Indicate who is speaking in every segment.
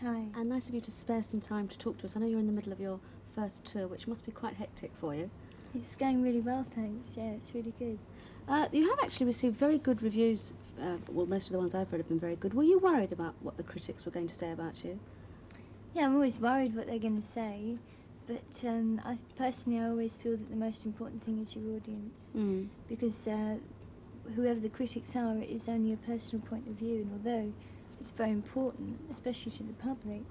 Speaker 1: Hi.
Speaker 2: And nice of you to spare some time to talk to us. I know you're in the middle of your first tour, which must be quite hectic for you.
Speaker 1: It's going really well, thanks. Yeah, it's really good.
Speaker 2: You have actually received very good reviews. Well, most of the ones I've read have been very good. Were you worried about what the critics were going to say about you?
Speaker 1: Yeah, I'm always worried what they're going to say, but I always feel that the most important thing is your audience, because whoever the critics are, it is only a personal point of view, and although it's very important, especially to the public,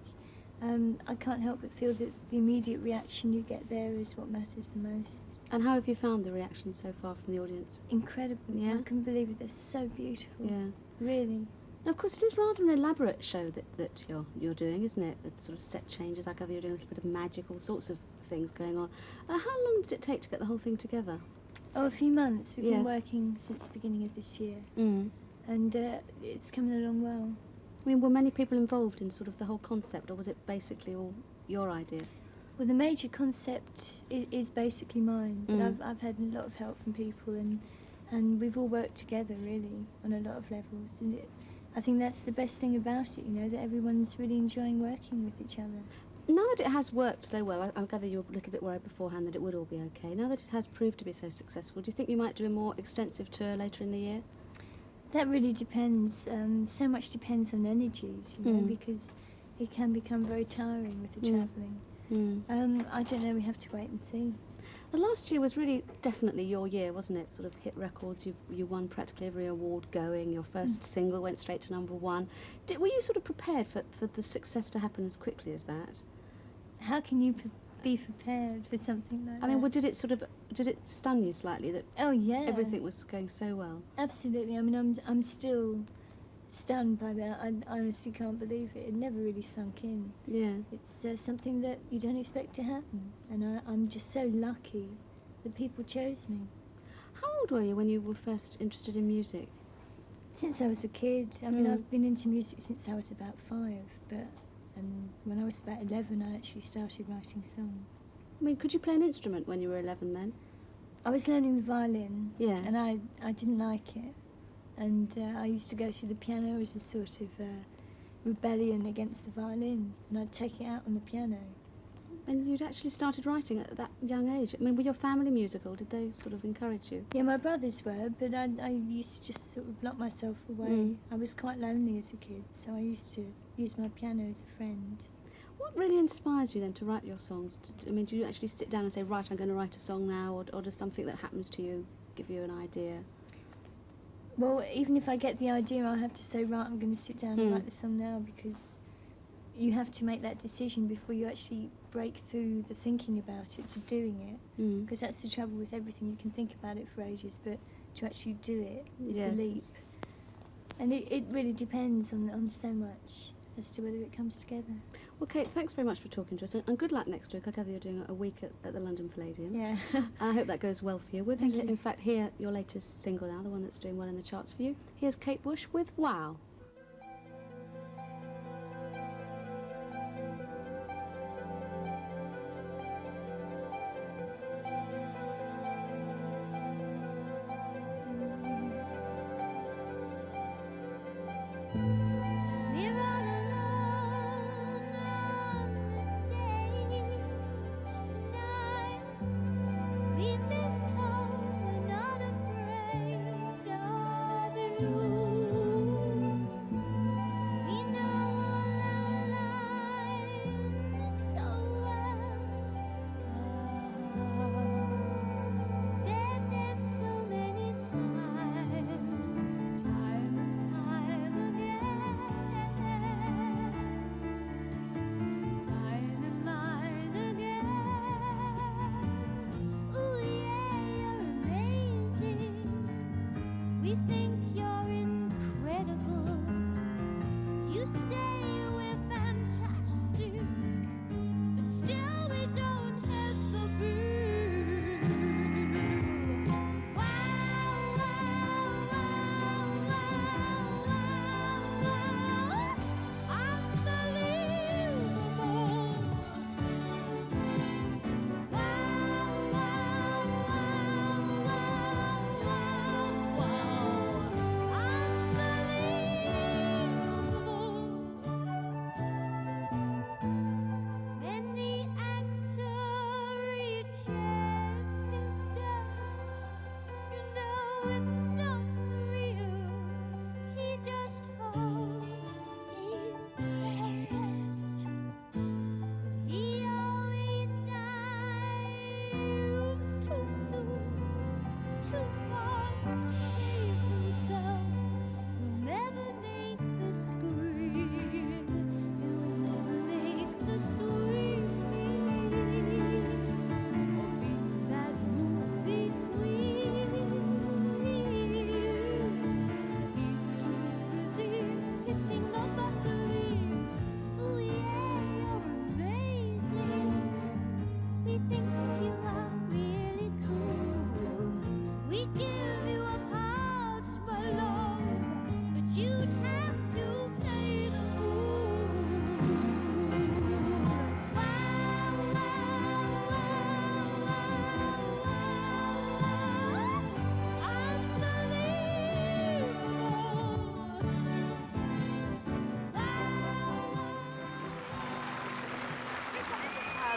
Speaker 1: I can't help but feel that the immediate reaction you get there is what matters the most.
Speaker 2: And how have you found the reaction so far from the audience?
Speaker 1: Incredible.
Speaker 2: Yeah?
Speaker 1: I couldn't believe it. They're so beautiful.
Speaker 2: Yeah.
Speaker 1: Really.
Speaker 2: Now, of course, it is rather an elaborate show that you're doing, isn't it? The sort of set changes. I gather you're doing a little bit of magic, all sorts of things going on. How long did it take to get the whole thing together?
Speaker 1: Oh, a few months. We've been
Speaker 2: Yes.
Speaker 1: working since the beginning of this year.
Speaker 2: Mm.
Speaker 1: And it's coming along well.
Speaker 2: I mean, were many people involved in sort of the whole concept, or was it basically all your idea?
Speaker 1: Well, the major concept is basically mine, but I've had a lot of help from people, and we've all worked together, really, on a lot of levels. And I think that's the best thing about it, you know, that everyone's really enjoying working with each other.
Speaker 2: Now that it has worked so well, I gather you were a little bit worried beforehand that it would all be okay. Now that it has proved to be so successful, do you think you might do a more extensive tour later in the year?
Speaker 1: That really depends. So much depends on energies, you know, because it can become very tiring with the travelling. I don't know, we have to wait and see.
Speaker 2: The last year was really definitely your year, wasn't it? Sort of hit records, you won practically every award going, your first single went straight to #1. Were you sort of prepared for the success to happen as quickly as that?
Speaker 1: How can you be prepared for something like that?
Speaker 2: I mean, did it stun you slightly that
Speaker 1: Oh, yeah.
Speaker 2: everything was going so well?
Speaker 1: Absolutely. I mean, I'm still stunned by that. I honestly can't believe it. It never really sunk in.
Speaker 2: Yeah.
Speaker 1: It's something that you don't expect to happen, and I'm just so lucky that people chose me.
Speaker 2: How old were you when you were first interested in music?
Speaker 1: Since I was a kid. I mean, I've been into music since I was about 5, and when I was about 11, I actually started writing songs.
Speaker 2: I mean, could you play an instrument when you were 11 then?
Speaker 1: I was learning the violin,
Speaker 2: Yes.
Speaker 1: and I didn't like it. And I used to go to the piano as a sort of rebellion against the violin, and I'd take it out on the piano.
Speaker 2: And you'd actually started writing at that young age. I mean, were your family musical? Did they sort of encourage you?
Speaker 1: Yeah, my brothers were, but I used to just sort of lock myself away. I was quite lonely as a kid, so I used to use my piano as a friend.
Speaker 2: What really inspires you then to write your songs? I mean, do you actually sit down and say, right, I'm going to write a song now, or does something that happens to you give you an idea?
Speaker 1: Well, even if I get the idea, I'll have to say, right, I'm going to sit down and write the song now, because you have to make that decision before you actually break through the thinking about it to doing it. Because that's the trouble with everything. You can think about it for ages, but to actually do it is the leap. And it really depends on so much as to whether it comes together.
Speaker 2: Well, Kate, thanks very much for talking to us, and good luck next week. I gather you're doing a week at the London Palladium.
Speaker 1: Yeah.
Speaker 2: I hope that goes well for you. We're going
Speaker 1: Thank
Speaker 2: to,
Speaker 1: you.
Speaker 2: in fact, hear your latest single now, the one that's doing well in the charts for you. Here's Kate Bush with Wow.
Speaker 3: We're all alone on the stage tonight. We've been told we're not afraid of you. We know all our lines so well. Said them so many times, time and time again. Mine and mine again. Ooh yeah, you're amazing. We think you're incredible. You say we're fantastic, but still we don't have the proof. Wow, wow, wow, wow, wow, unbelievable. Wow, wow, wow, wow, wow, wow.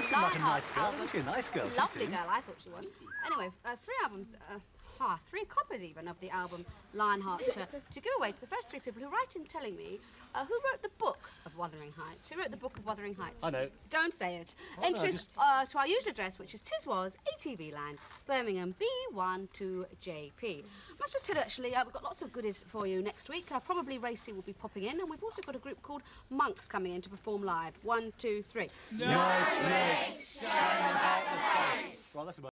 Speaker 2: a
Speaker 4: Seemed like a
Speaker 2: Lionheart
Speaker 4: nice girl,
Speaker 2: album.
Speaker 4: didn't she? A nice girl. she
Speaker 2: Lovely
Speaker 4: seemed.
Speaker 2: girl, I thought she was. Anyway, 3 albums, 3 copies even of the album Lionheart to give away to the first 3 people who write in telling me who wrote the book of Wuthering Heights. Who wrote the book of Wuthering Heights?
Speaker 4: I know.
Speaker 2: Don't say it.
Speaker 4: What?
Speaker 2: Entries to our usual address, which is Tiswas, ATV Land, Birmingham, B12JP. Must just tell you, actually, we've got lots of goodies for you next week. Probably Racy will be popping in, and we've also got a group called Monks coming in to perform live. 1, 2, 3.
Speaker 4: Nice legs.